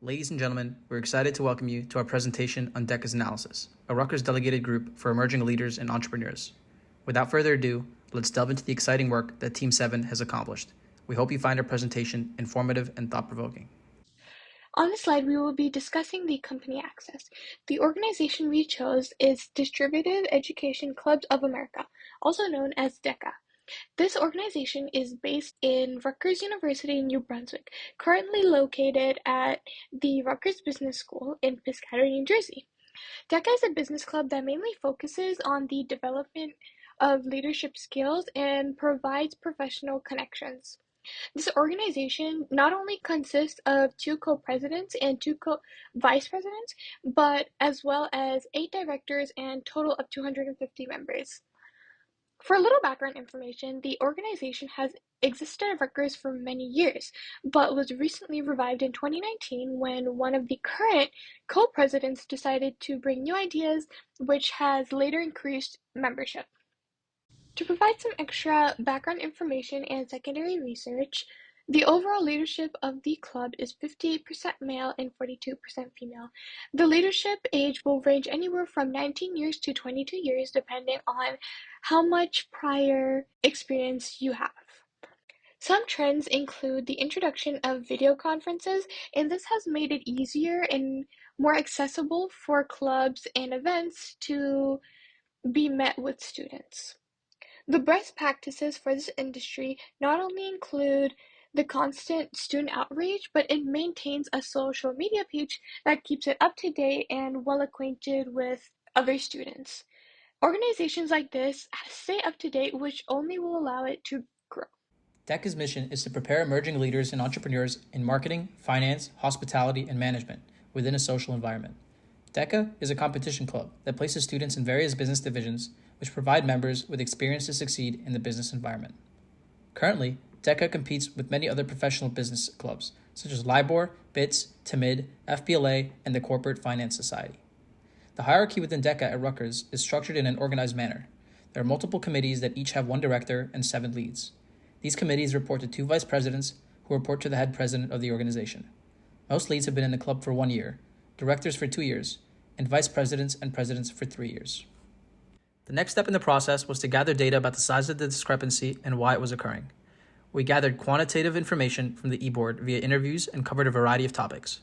Ladies and gentlemen, we're excited to welcome you to our presentation on DECA's analysis, a Rutgers delegated group for emerging leaders and entrepreneurs. Without further ado, let's delve into the exciting work that Team 7 has accomplished. We hope you find our presentation informative and thought-provoking. On this slide, we will be discussing the company access. The organization we chose is Distributive Education Clubs of America, also known as DECA. This organization is based in Rutgers University in New Brunswick, currently located at the Rutgers Business School in Piscataway, New Jersey. DECA is a business club that mainly focuses on the development of leadership skills and provides professional connections. This organization not only consists of two co-presidents and two vice presidents, but as well as 8 directors and total of 250 members. For a little background information, the organization has existed at Rutgers for many years, but was recently revived in 2019 when one of the current co-presidents decided to bring new ideas, which has later increased membership. To provide some extra background information and secondary research, the overall leadership of the club is 58% male and 42% female. The leadership age will range anywhere from 19 years to 22 years, depending on how much prior experience you have. Some trends include the introduction of video conferences, and this has made it easier and more accessible for clubs and events to be met with students. The best practices for this industry not only include the constant student outreach, but it maintains a social media page that keeps it up to date and well acquainted with other students. Organizations like this stay up to date, which only will allow it to grow. DECA's mission is to prepare emerging leaders and entrepreneurs in marketing, finance, hospitality, and management within a social environment. DECA is a competition club that places students in various business divisions which provide members with experience to succeed in the business environment. Currently, DECA competes with many other professional business clubs, such as LIBOR, BITS, TIMID, FBLA, and the Corporate Finance Society. The hierarchy within DECA at Rutgers is structured in an organized manner. There are multiple committees that each have one director and 7 leads. These committees report to 2 vice presidents who report to the head president of the organization. Most leads have been in the club for 1 year, directors for 2 years, and vice presidents and presidents for 3 years. The next step in the process was to gather data about the size of the discrepancy and why it was occurring. We gathered quantitative information from the e-board via interviews and covered a variety of topics.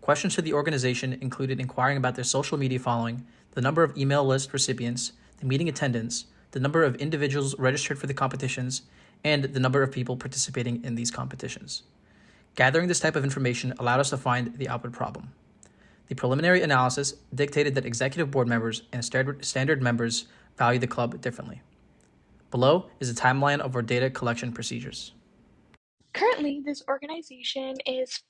Questions to the organization included inquiring about their social media following, the number of email list recipients, the meeting attendance, the number of individuals registered for the competitions, and the number of people participating in these competitions. Gathering this type of information allowed us to find the output problem. The preliminary analysis dictated that executive board members and standard members value the club differently. Below is a timeline of our data collection procedures. Currently, this organization is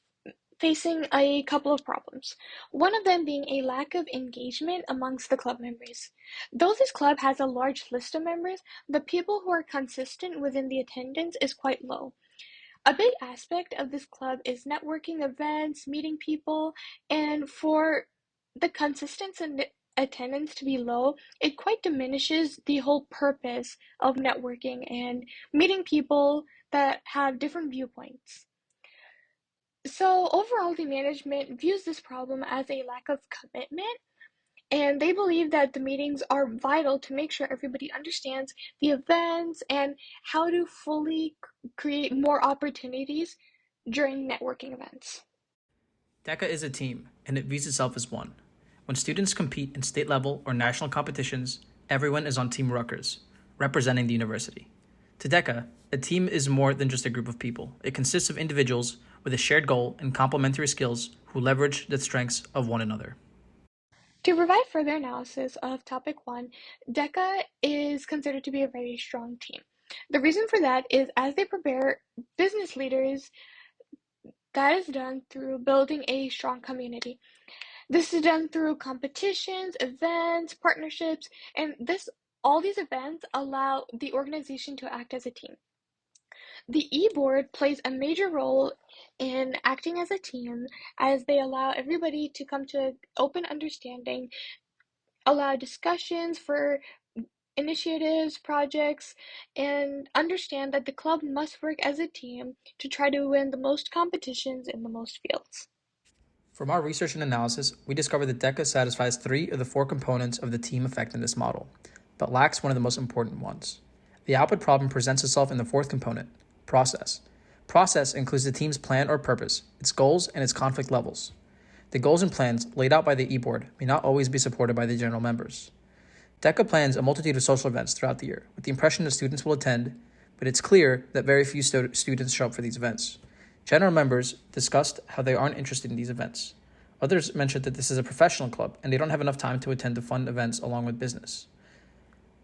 facing a couple of problems. One of them being a lack of engagement amongst the club members. Though this club has a large list of members, the people who are consistent within the attendance is quite low. A big aspect of this club is networking events, meeting people, and for the consistency attendance to be low, it quite diminishes the whole purpose of networking and meeting people that have different viewpoints. So overall, the management views this problem as a lack of commitment, and they believe that the meetings are vital to make sure everybody understands the events and how to fully create more opportunities during networking events. DECA is a team, and it views itself as one. When students compete in state level or national competitions, everyone is on Team Rutgers, representing the university. To DECA, a team is more than just a group of people. It consists of individuals with a shared goal and complementary skills who leverage the strengths of one another. To provide further analysis of topic 1, DECA is considered to be a very strong team. The reason for that is as they prepare business leaders, that is done through building a strong community. This is done through competitions, events, partnerships, and all these events allow the organization to act as a team. The e-board plays a major role in acting as a team as they allow everybody to come to an open understanding, allow discussions for initiatives, projects, and understand that the club must work as a team to try to win the most competitions in the most fields. From our research and analysis, we discovered that DECA satisfies 3 of the 4 components of the team effectiveness model, but lacks one of the most important ones. The output problem presents itself in the 4th component, process. Process includes the team's plan or purpose, its goals, and its conflict levels. The goals and plans laid out by the e-board may not always be supported by the general members. DECA plans a multitude of social events throughout the year, with the impression that students will attend, but it's clear that very few students show up for these events. General members discussed how they aren't interested in these events. Others mentioned that this is a professional club and they don't have enough time to attend the fun events along with business.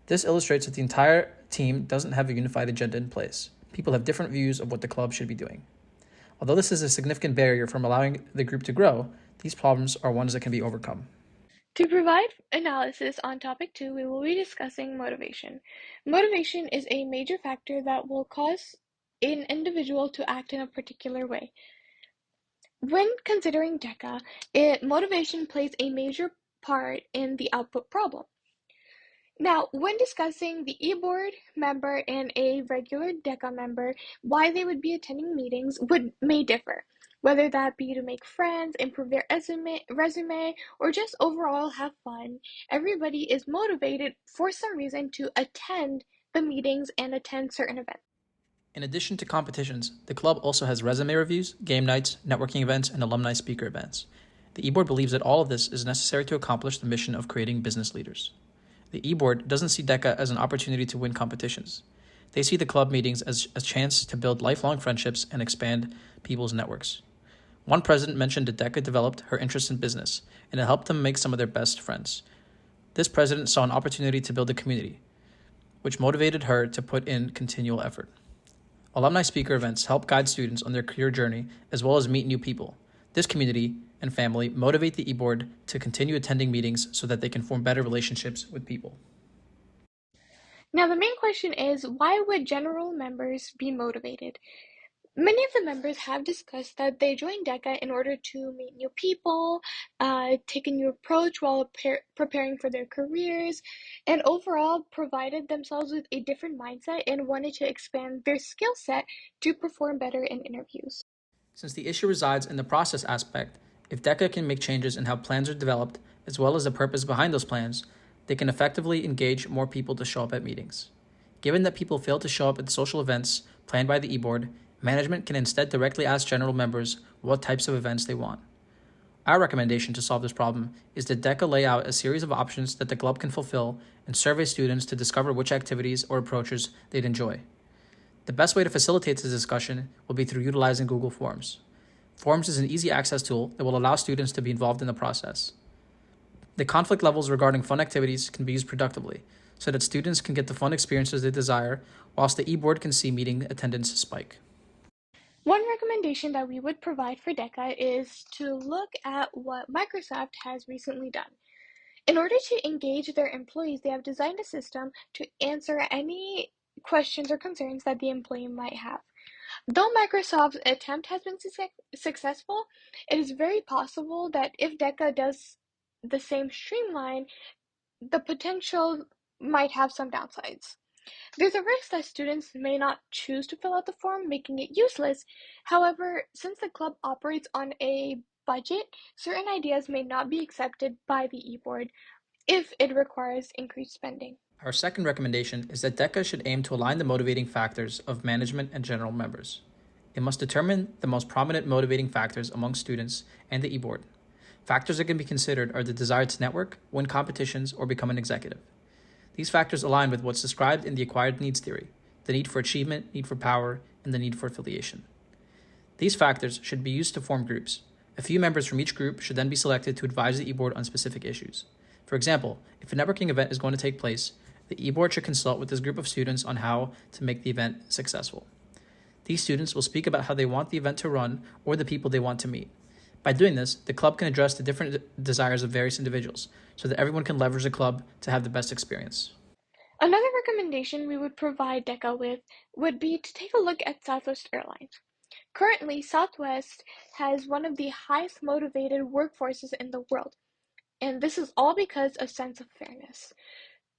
This illustrates that the entire team doesn't have a unified agenda in place. People have different views of what the club should be doing. Although this is a significant barrier from allowing the group to grow, these problems are ones that can be overcome. To provide analysis on topic 2, we will be discussing motivation. Motivation is a major factor that will cause an individual to act in a particular way. When considering DECA, motivation plays a major part in the output problem. Now, when discussing the e-board member and a regular DECA member, why they would be attending meetings may differ, whether that be to make friends, improve their resume, or just overall have fun. Everybody is motivated for some reason to attend the meetings and attend certain events. In addition to competitions, the club also has resume reviews, game nights, networking events, and alumni speaker events. The e-board believes that all of this is necessary to accomplish the mission of creating business leaders. The e-board doesn't see DECA as an opportunity to win competitions. They see the club meetings as a chance to build lifelong friendships and expand people's networks. One president mentioned that DECA developed her interest in business, and it helped them make some of their best friends. This president saw an opportunity to build a community, which motivated her to put in continual effort. Alumni speaker events help guide students on their career journey as well as meet new people. This community and family motivate the e-board to continue attending meetings so that they can form better relationships with people. Now, the main question is, why would general members be motivated? Many of the members have discussed that they joined DECA in order to meet new people, take a new approach while preparing for their careers, and overall provided themselves with a different mindset and wanted to expand their skill set to perform better in interviews. Since the issue resides in the process aspect, if DECA can make changes in how plans are developed, as well as the purpose behind those plans, they can effectively engage more people to show up at meetings. Given that people fail to show up at social events planned by the e-board, management can instead directly ask general members what types of events they want. Our recommendation to solve this problem is that DECA lay out a series of options that the club can fulfill and survey students to discover which activities or approaches they'd enjoy. The best way to facilitate this discussion will be through utilizing Google Forms. Forms is an easy access tool that will allow students to be involved in the process. The conflict levels regarding fun activities can be used productively so that students can get the fun experiences they desire, whilst the e-board can see meeting attendance spike. One recommendation that we would provide for DECA is to look at what Microsoft has recently done. In order to engage their employees, they have designed a system to answer any questions or concerns that the employee might have. Though Microsoft's attempt has been successful, it is very possible that if DECA does the same streamline, the potential might have some downsides. There's a risk that students may not choose to fill out the form, making it useless. However, since the club operates on a budget, certain ideas may not be accepted by the e-board if it requires increased spending. Our second recommendation is that DECA should aim to align the motivating factors of management and general members. It must determine the most prominent motivating factors among students and the e-board. Factors that can be considered are the desire to network, win competitions, or become an executive. These factors align with what's described in the acquired needs theory: the need for achievement, need for power, and the need for affiliation. These factors should be used to form groups. A few members from each group should then be selected to advise the e-board on specific issues. For example, if a networking event is going to take place, the e-board should consult with this group of students on how to make the event successful. These students will speak about how they want the event to run or the people they want to meet. By doing this, the club can address the different desires of various individuals so that everyone can leverage the club to have the best experience. Another recommendation we would provide DECA with would be to take a look at Southwest Airlines. Currently, Southwest has one of the highest motivated workforces in the world, and this is all because of sense of fairness.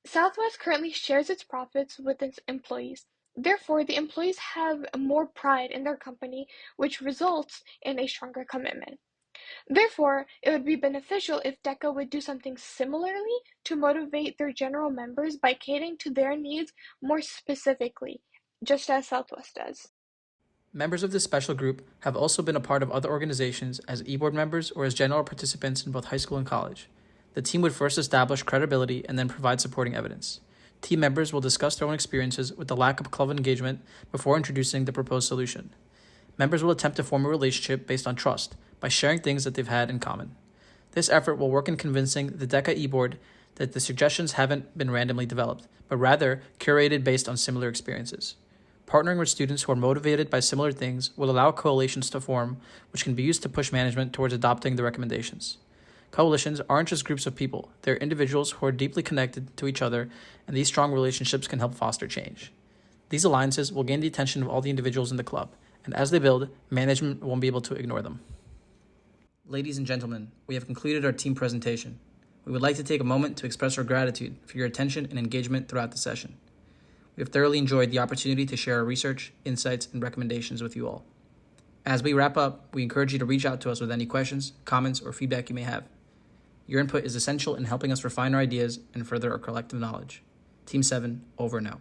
Southwest currently shares its profits with its employees. Therefore, the employees have more pride in their company, which results in a stronger commitment. Therefore, it would be beneficial if DECA would do something similarly to motivate their general members by catering to their needs more specifically, just as Southwest does. Members of this special group have also been a part of other organizations as e-board members or as general participants in both high school and college. The team would first establish credibility and then provide supporting evidence. Team members will discuss their own experiences with the lack of club engagement before introducing the proposed solution. Members will attempt to form a relationship based on trust by sharing things that they've had in common. This effort will work in convincing the DECA e-board that the suggestions haven't been randomly developed, but rather curated based on similar experiences. Partnering with students who are motivated by similar things will allow coalitions to form, which can be used to push management towards adopting the recommendations. Coalitions aren't just groups of people, they're individuals who are deeply connected to each other, and these strong relationships can help foster change. These alliances will gain the attention of all the individuals in the club, and as they build, management won't be able to ignore them. Ladies and gentlemen, we have concluded our team presentation. We would like to take a moment to express our gratitude for your attention and engagement throughout the session. We have thoroughly enjoyed the opportunity to share our research, insights, and recommendations with you all. As we wrap up, we encourage you to reach out to us with any questions, comments, or feedback you may have. Your input is essential in helping us refine our ideas and further our collective knowledge. Team 7, over and out.